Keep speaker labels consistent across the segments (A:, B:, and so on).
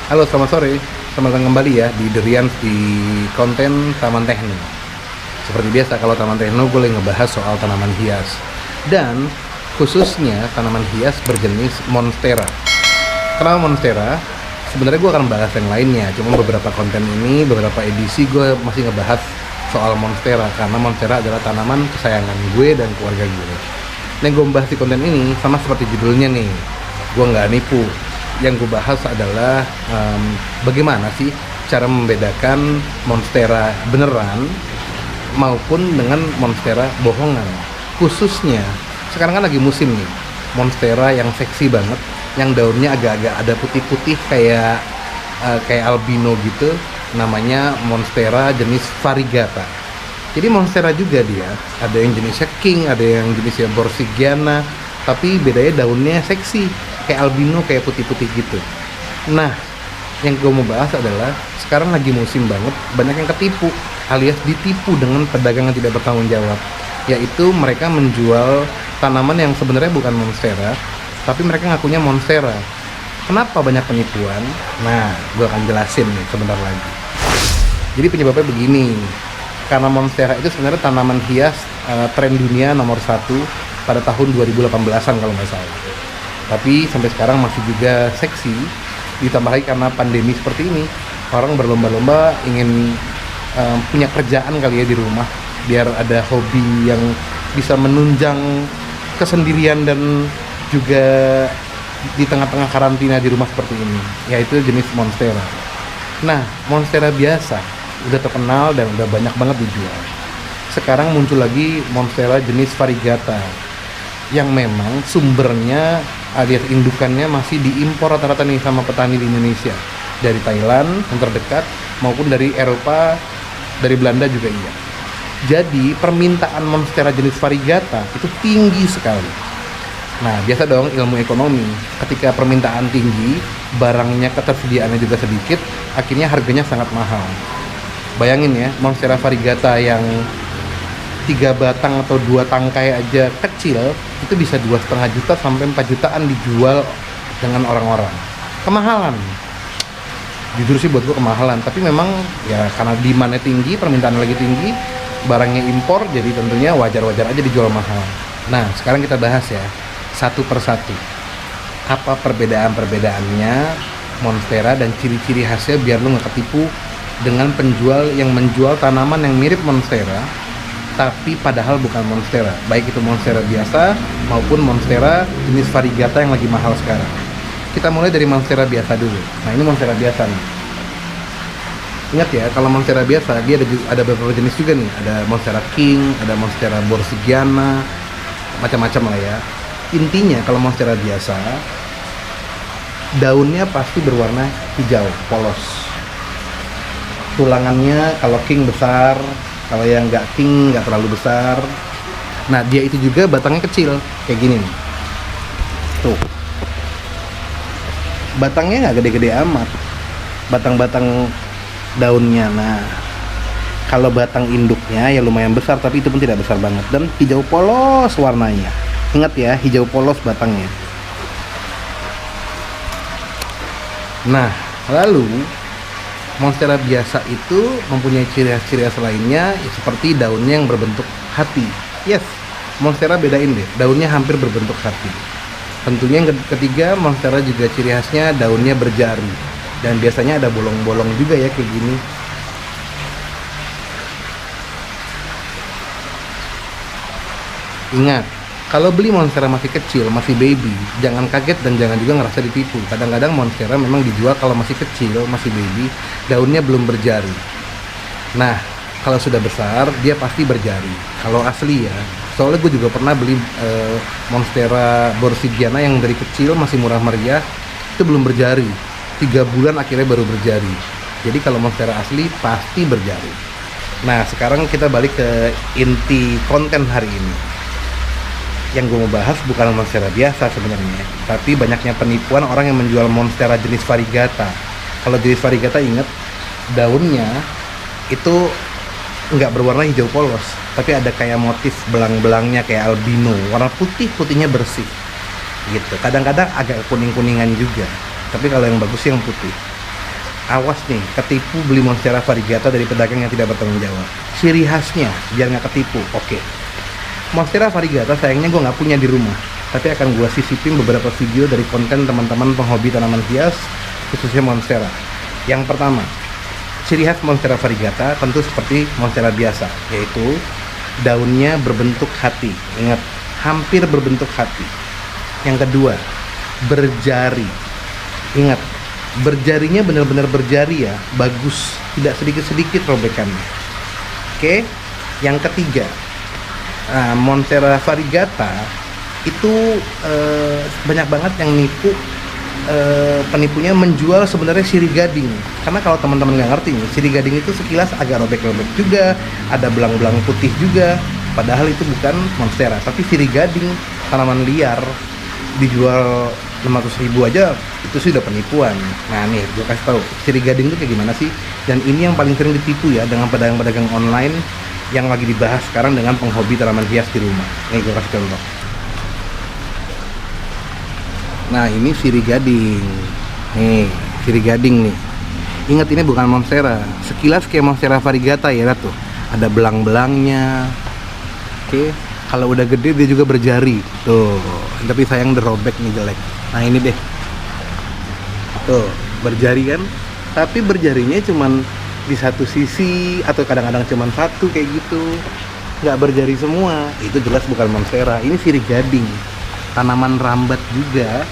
A: Halo, selamat sore. Selamat datang kembali ya di Derian di konten Taman Tekno. Seperti biasa kalau Taman Tekno gue lagi ngebahas soal tanaman hias. Dan khususnya tanaman hias berjenis Monstera. Kenapa Monstera? Sebenarnya gue akan bahas yang lainnya. Cuma beberapa konten ini, beberapa edisi gue masih ngebahas soal Monstera. Karena Monstera adalah tanaman kesayangan gue dan keluarga gue. Yang gue bahas di konten ini sama seperti judulnya nih. Gue nggak nipu. Yang gue bahas adalah bagaimana sih cara membedakan Monstera beneran maupun dengan Monstera bohongan. Khususnya sekarang kan lagi musim nih Monstera yang seksi banget, yang daunnya agak-agak ada putih-putih kayak albino gitu, namanya Monstera jenis variegata. Jadi Monstera juga dia, ada yang jenisnya king, ada yang jenisnya borsigiana, tapi bedanya daunnya seksi, kayak albino, kayak putih-putih gitu. Nah, yang gue mau bahas adalah sekarang lagi musim banget, banyak yang ketipu alias ditipu dengan pedagang yang tidak bertanggung jawab, yaitu mereka menjual tanaman yang sebenarnya bukan Monstera, tapi mereka ngakunya Monstera. Kenapa banyak penipuan? Nah, gue akan jelasin nih sebentar lagi. Jadi penyebabnya begini, karena Monstera itu sebenarnya tanaman hias tren dunia nomor 1 pada tahun 2018-an kalau nggak salah. Tapi sampai sekarang masih juga seksi, ditambah lagi karena pandemi seperti ini, orang berlomba-lomba ingin punya kerjaan kali ya di rumah, biar ada hobi yang bisa menunjang kesendirian dan juga di tengah-tengah karantina di rumah seperti ini, yaitu jenis Monstera. Nah, Monstera biasa udah terkenal dan udah banyak banget dijual. Sekarang muncul lagi Monstera jenis variegata, yang memang sumbernya alias indukannya masih diimpor rata-rata nih sama petani di Indonesia, dari Thailand yang terdekat maupun dari Eropa, dari Belanda juga iya. Jadi permintaan Monstera jenis variegata itu tinggi sekali. Nah, biasa dong ilmu ekonomi, ketika permintaan tinggi, barangnya ketersediaannya juga sedikit, akhirnya harganya sangat mahal. Bayangin ya, Monstera variegata yang 3 batang atau 2 tangkai aja kecil itu bisa 2,5 juta sampai 4 jutaan dijual dengan orang-orang. Kemahalan. Jujur sih buat gue kemahalan, tapi memang ya karena demand-nya tinggi, permintaan lagi tinggi, barangnya impor, jadi tentunya wajar-wajar aja dijual mahal. Nah, sekarang kita bahas ya satu persatu. Apa perbedaan-perbedaannya Monstera dan ciri-ciri khasnya biar lu nggak ketipu dengan penjual yang menjual tanaman yang mirip Monstera tapi padahal bukan Monstera, baik itu Monstera biasa maupun Monstera jenis variegata yang lagi mahal sekarang. Kita mulai dari Monstera biasa dulu. Nah, ini Monstera biasa nih. Ingat ya, kalau Monstera biasa dia ada beberapa jenis juga nih. Ada Monstera king, ada Monstera borsigiana, macam-macam lah ya. Intinya kalau Monstera biasa, daunnya pasti berwarna hijau polos. Tulangannya kalau king besar, kalau yang nggak king nggak terlalu besar. Nah, dia itu juga batangnya kecil kayak gini nih. Tuh, batangnya nggak gede-gede amat, batang-batang daunnya. Nah, kalau batang induknya ya lumayan besar, tapi itu pun tidak besar banget, dan hijau polos warnanya. Ingat ya, hijau polos batangnya. Nah, lalu Monstera biasa itu mempunyai ciri khas lainnya, ya, seperti daunnya yang berbentuk hati. Yes, Monstera bedain deh, daunnya hampir berbentuk hati. Tentunya yang ketiga, Monstera juga ciri khasnya daunnya berjari, dan biasanya ada bolong-bolong juga ya kayak gini. Ingat, kalau beli Monstera masih kecil, masih baby, jangan kaget dan jangan juga ngerasa ditipu. Kadang-kadang Monstera memang dijual kalau masih kecil, masih baby, daunnya belum berjari. Nah, kalau sudah besar, dia pasti berjari. Kalau asli ya, soalnya gue juga pernah beli Monstera borsigiana yang dari kecil masih murah meriah, itu belum berjari. 3 bulan akhirnya baru berjari. Jadi kalau Monstera asli pasti berjari. Nah, sekarang kita balik ke inti konten hari ini. Yang gue mau bahas bukan Monstera biasa sebenarnya, tapi banyaknya penipuan orang yang menjual Monstera jenis variegata. Kalau jenis variegata, ingat, daunnya itu nggak berwarna hijau polos, tapi ada kayak motif belang-belangnya kayak albino, warna putihnya bersih gitu. Kadang-kadang agak kuning-kuningan juga, tapi kalau yang bagus sih yang putih. awas nih, ketipu beli Monstera variegata dari pedagang yang tidak bertanggung jawab. Ciri khasnya, biar nggak ketipu, oke. Monstera variegata sayangnya gue nggak punya di rumah, tapi akan gue sisipin beberapa video dari konten teman-teman penghobi tanaman hias, khususnya Monstera. Yang pertama, ciri khas Monstera variegata tentu seperti Monstera biasa, yaitu daunnya berbentuk hati. Ingat, hampir berbentuk hati. Yang kedua, berjari. Ingat, berjarinya benar-benar berjari ya, bagus, tidak sedikit-sedikit robekannya. Oke, yang ketiga, Monstera variegata itu banyak banget yang nipu, penipunya menjual sebenarnya sirih gading. Karena kalau teman-teman nggak ngerti nih, sirih gading itu sekilas agak robek-robek juga, ada belang-belang putih juga, padahal itu bukan Monstera, tapi sirih gading, tanaman liar, dijual 500.000 aja, itu sih udah penipuan. Nah nih, gue kasih tahu sirih gading itu kayak gimana sih, dan ini yang paling sering ditipu ya dengan pedagang-pedagang online yang lagi dibahas sekarang dengan penghobi tanaman hias di rumah. Nih gue kasih contoh. Nah ini sirih gading. Nih sirih gading nih. Ingat, ini bukan Monstera. Sekilas kayak Monstera variegata ya, lihat tuh. Ada belang-belangnya. Oke, kalau udah gede dia juga berjari. Tuh, tapi sayang derobek nih, jelek. Nah ini deh. Tuh, berjari kan? Tapi berjarinya cuman di satu sisi atau kadang-kadang cuman satu kayak gitu, nggak berjari semua. Itu jelas bukan Monstera. Ini sirih gading, tanaman rambat juga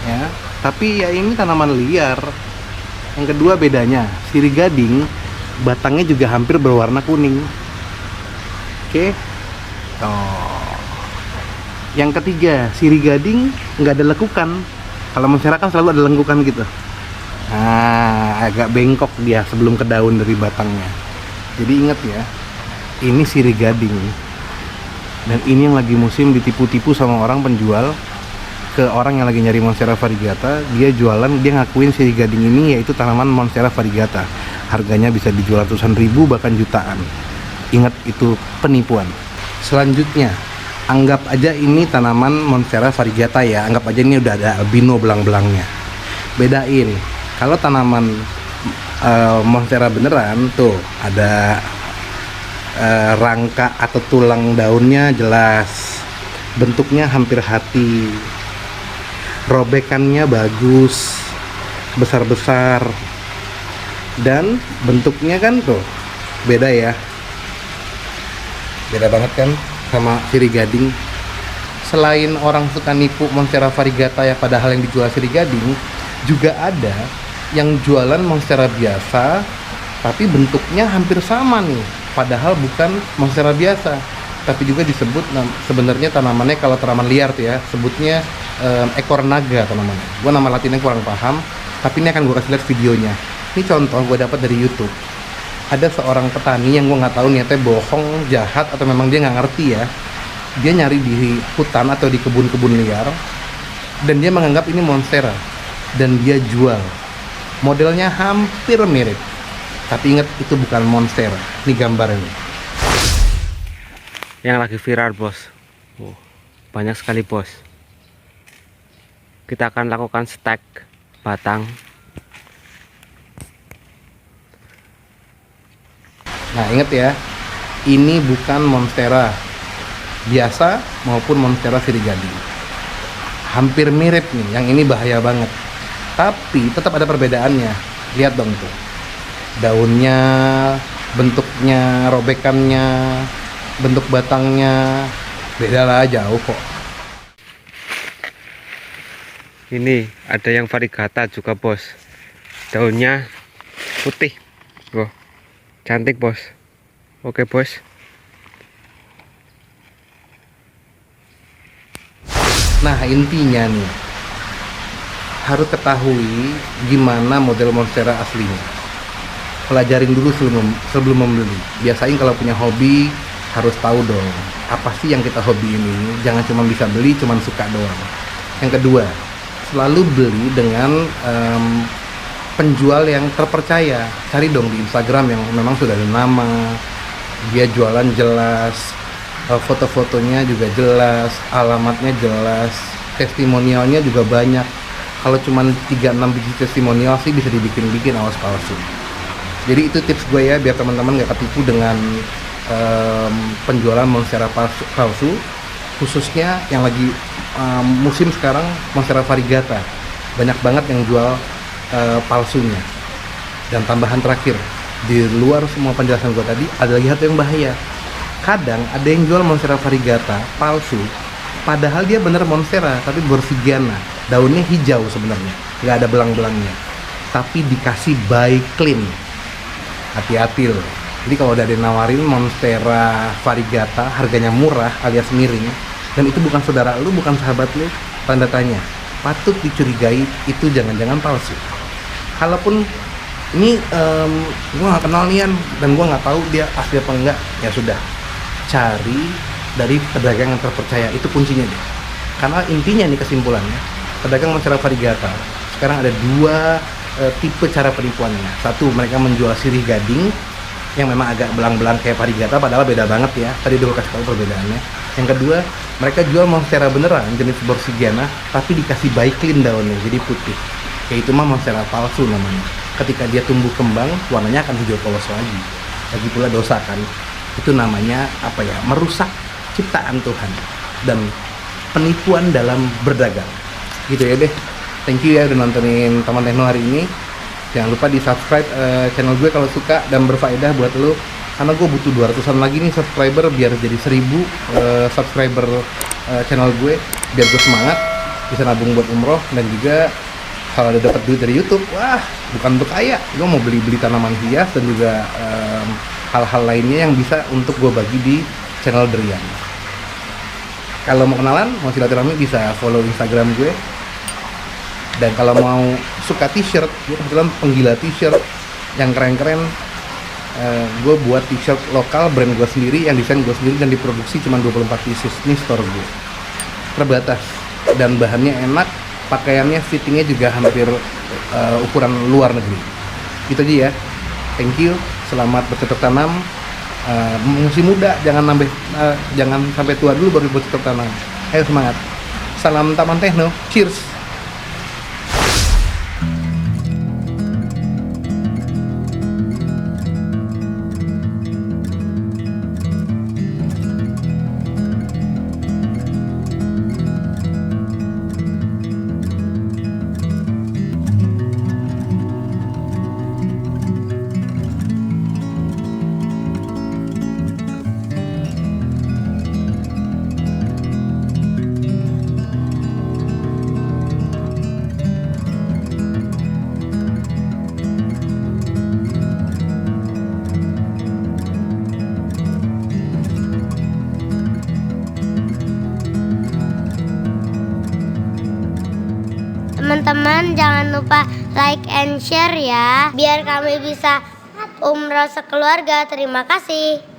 A: ya, tapi ya ini tanaman liar. Yang kedua bedanya, sirih gading batangnya juga hampir berwarna kuning. Oke. Oh. Yang ketiga, sirih gading nggak ada lekukan. Kalau Monstera kan selalu ada lengkukan gitu. Nah, agak bengkok dia sebelum ke daun dari batangnya. Jadi ingat ya, ini sirih gading. Dan ini yang lagi musim ditipu-tipu sama orang penjual ke orang yang lagi nyari Monstera variegata. Dia jualan, dia ngakuin sirih gading ini yaitu tanaman Monstera variegata. Harganya bisa dijual ratusan ribu bahkan jutaan. Ingat, itu penipuan. Selanjutnya, anggap aja ini tanaman Monstera variegata ya. Anggap aja ini udah ada albino belang-belangnya. Bedain. Kalau tanaman Monstera beneran tuh ada rangka atau tulang daunnya jelas, bentuknya hampir hati, robekannya bagus, besar-besar, dan bentuknya kan tuh beda ya, beda banget kan sama sirih gading. Selain orang suka nipu Monstera variegata ya, padahal yang dijual sirih gading, juga ada yang jualan Monstera biasa tapi bentuknya hampir sama nih, padahal bukan Monstera biasa, tapi juga disebut sebenarnya tanamannya, kalau tanaman liar tuh ya sebutnya ekor naga tanamannya. Gue nama latinnya kurang paham, tapi ini akan gue kasih lihat videonya. Ini contoh gue dapat dari YouTube. Ada seorang petani yang gue nggak tahu niatnya bohong, jahat, atau memang dia nggak ngerti ya. Dia nyari di hutan atau di kebun-kebun liar dan dia menganggap ini Monstera dan dia jual. Modelnya hampir mirip, tapi ingat itu bukan Monstera. Ini gambarnya
B: yang lagi viral bos. Banyak sekali bos. Kita akan lakukan stek batang.
A: Nah ingat ya, ini bukan Monstera biasa maupun Monstera sirih gading. Hampir mirip nih, yang ini bahaya banget. Tapi tetap ada perbedaannya. Lihat dong tuh, daunnya, bentuknya, robekannya, bentuk batangnya beda lah, jauh kok.
B: Ini ada yang variegata juga bos, daunnya putih. Wah, cantik bos. Oke bos.
A: Nah intinya nih, harus ketahui gimana model Monstera aslinya. Pelajarin dulu sebelum membeli. Biasain kalau punya hobi harus tahu dong, apa sih yang kita hobi ini. Jangan cuma bisa beli, cuma suka doang. Yang kedua, selalu beli dengan penjual yang terpercaya. Cari dong di Instagram yang memang sudah ada nama, dia jualan jelas, foto-fotonya juga jelas, alamatnya jelas, testimonialnya juga banyak. Kalau cuman 3-6 biji testimonial sih bisa dibikin-bikin awas palsu. Jadi itu tips gue ya, biar teman-teman nggak ketipu dengan penjualan monstera palsu, khususnya yang lagi musim sekarang monstera variegata. Banyak banget yang jual palsunya. Dan tambahan terakhir, di luar semua penjelasan gue tadi, ada lagi satu yang bahaya. Kadang ada yang jual monstera variegata palsu, padahal dia bener monstera tapi borsigiana, daunnya hijau sebenarnya, nggak ada belang-belangnya, tapi dikasih by clean. Hati-hati loh. Jadi kalau udah ada yang nawarin monstera variegata harganya murah alias miring, dan itu bukan saudara lu, bukan sahabat lu, tanda tanya, patut dicurigai itu jangan-jangan palsu. Kalaupun ini gue nggak kenal Nian dan gue nggak tahu dia asli apa enggak, ya sudah, cari dari pedagang yang terpercaya, itu kuncinya deh. Karena intinya nih kesimpulannya, pedagang monstera variegata sekarang ada dua tipe cara penipuannya. Satu, mereka menjual sirih gading yang memang agak belang-belang kayak variegata, padahal beda banget ya. Tadi udah gue kasih tahu perbedaannya. Yang kedua, mereka jual monstera beneran jenis borsigiana tapi dikasih by clean daunnya jadi putih. Kayak itu mah monstera palsu namanya. Ketika dia tumbuh kembang, warnanya akan hijau polos lagi. Lagi pula dosa kan. Itu namanya apa ya? Merusak ciptaan Tuhan dan penipuan dalam berdagang. Gitu ya deh. Thank you ya udah nontonin Taman Tekno hari ini. Jangan lupa di subscribe channel gue kalau suka dan berfaedah buat lo, karena gue butuh 200-an lagi nih subscriber biar jadi 1000 subscriber channel gue, biar gue semangat bisa nabung buat umroh. Dan juga kalau ada dapat duit dari YouTube, wah bukan berkaya, gue mau beli tanaman hias dan juga hal-hal lainnya yang bisa untuk gue bagi di channel Drian. Kalau mau kenalan, mau silaturahmi, bisa follow Instagram gue. Dan kalau mau suka t-shirt, gue kebetulan penggila t-shirt yang keren-keren. Gue buat t-shirt lokal brand gue sendiri, yang desain gue sendiri dan diproduksi cuma 24 pieces. Ini store gue, terbatas dan bahannya enak, pakaiannya fittingnya juga hampir ukuran luar negeri. Gitu aja ya. Thank you, selamat bercocok tanam. Masih muda, jangan sampai tua dulu baru bercocok tanam. Ayo semangat. Salam Taman Tekno, cheers.
C: Teman-teman jangan lupa like and share ya, biar kami bisa umroh sekeluarga. Terima kasih.